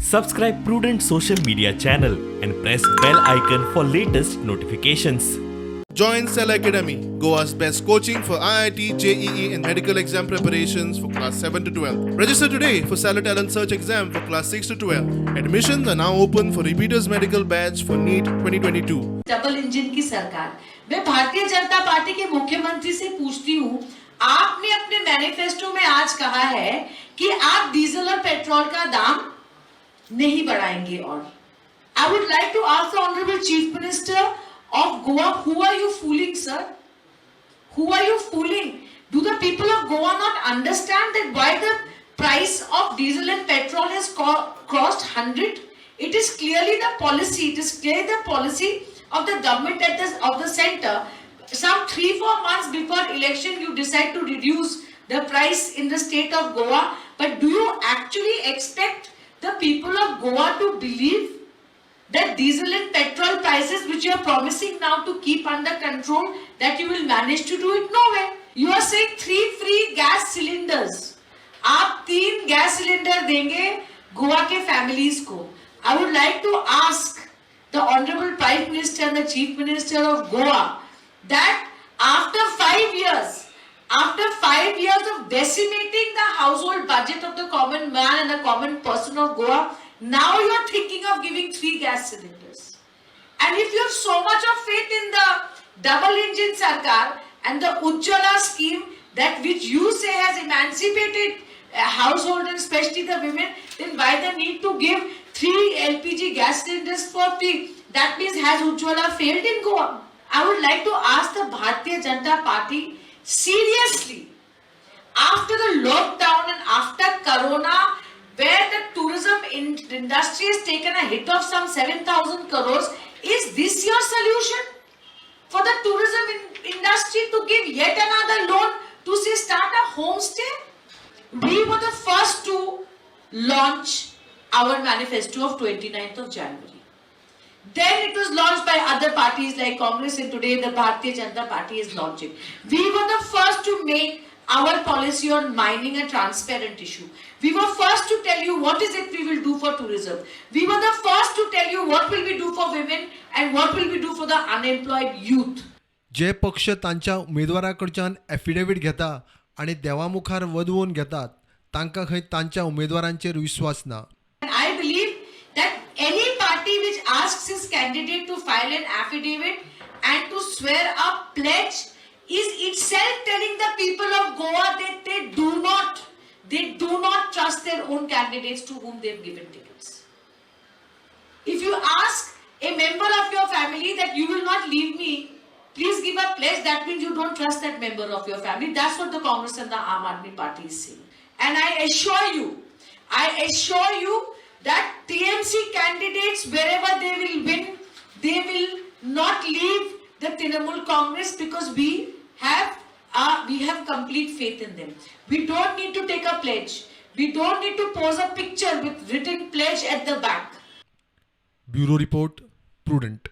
Subscribe Prudent social media channel and press bell icon for latest notifications. Join Cell Academy, Goa's best coaching for IIT, JEE and medical exam preparations for class 7 to 12. Register today for Cell Talent Search exam for class 6 to 12. Admissions are now open for repeaters medical batch for NEET 2022. Double engine की सरकार। मैं Bharatiya Janata party के मुख्यमंत्री से पूछती हूँ, आपने अपने मैनिफेस्टो में आज कहा है कि आप डीजल और पेट्रोल का दाम नहीं बढ़ाएंगे और I would like to ask the Honorable Chief Minister of Goa, who are you fooling, sir? Who are you fooling? Do the people of Goa not understand that why the price of diesel and petrol has crossed 100? It is clearly the policy. It is clearly the policy of the government of the center. Some 3-4 months before election, you decide to reduce the price in the state of Goa. But do you actually expect the people of Goa to believe that diesel and petrol prices, which you are promising now to keep under control, that you will manage to do it? No way. You are saying 3 free gas cylinders. आप 3 gas cylinder देंगे गोवा के families को. I would like to ask the Honorable Prime Minister and the Chief Minister of Goa that after 5 years of decimating the household budget of the common man and the common person of Goa, now you are thinking of giving 3 gas cylinders. And if you have so much of faith in the double engine Sarkar and the Ujjwala scheme, that which you say has emancipated household and especially the women, then why the need to give 3 LPG gas cylinders for free? That means has Ujjwala failed in Goa? I would like to ask the Bharatiya Janata Party seriously, after the lockdown and after Corona, where the tourism industry has taken a hit of some 7,000 crores, is this your solution for the tourism industry, to give yet another loan to say start a homestay? We were the first to launch our manifesto of 29th of January. Then it was launched by other parties like Congress, and today the Bharatiya Janata Party is launching. We were the first to make our policy on mining a transparent issue. We were first to tell you what is it we will do for tourism. We were the first to tell you what will we do for women and what will we do for the unemployed youth. जे पक्ष तांच्या उमेदवाराकडच्यान affidavit घेता आणि देवामुखार वदवून घेतात तांकां खंय तांच्या उमेदवारांचेर विश्वास ना. And I believe that any party which asks its candidate to file an affidavit and to swear a pledge is itself telling the people of Goa that they do not trust their own candidates to whom they have given tickets. If you ask a member of your family that you will not leave me, please give a pledge, that means you don't trust that member of your family. That's what the Congress and the Aam Aadmi Party is saying. And I assure you that TMC candidates, wherever they will win, they will not leave the Trinamool Congress, because we have complete faith in them. We don't need to take a pledge. We don't need to pose a picture with written pledge at the back. Bureau report, prudent.